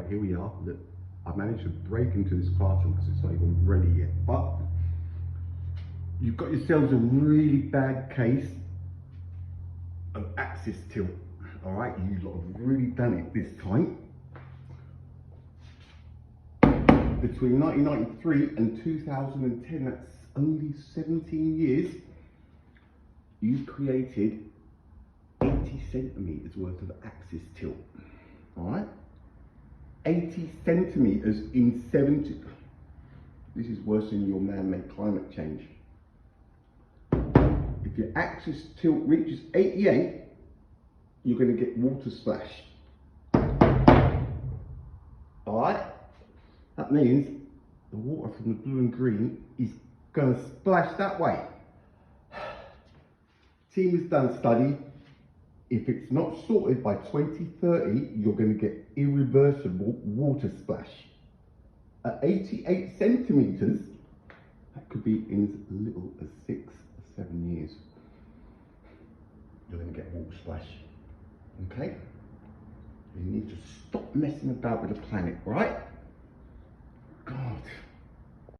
here we are. Look, I've managed to break into this classroom because it's not even ready yet. But you've got yourselves a really bad case of axis tilt. All right, you lot have really done it this time. Between 1993 and 2010, that's only 17 years, you created 80 centimeters worth of axis tilt. All right, 80 centimeters in 70. This is worse than your man-made climate change. If your axis tilt reaches 88, you're going to get water splash. All right, that means the water from the blue and green is going to splash that way. Team has done a study. If it's not sorted by 2030, you're going to get irreversible water splash. At 88 centimeters, that could be in as little as 6 or 7 years. You're going to get water splash. Okay? You need to stop messing about with the planet, right?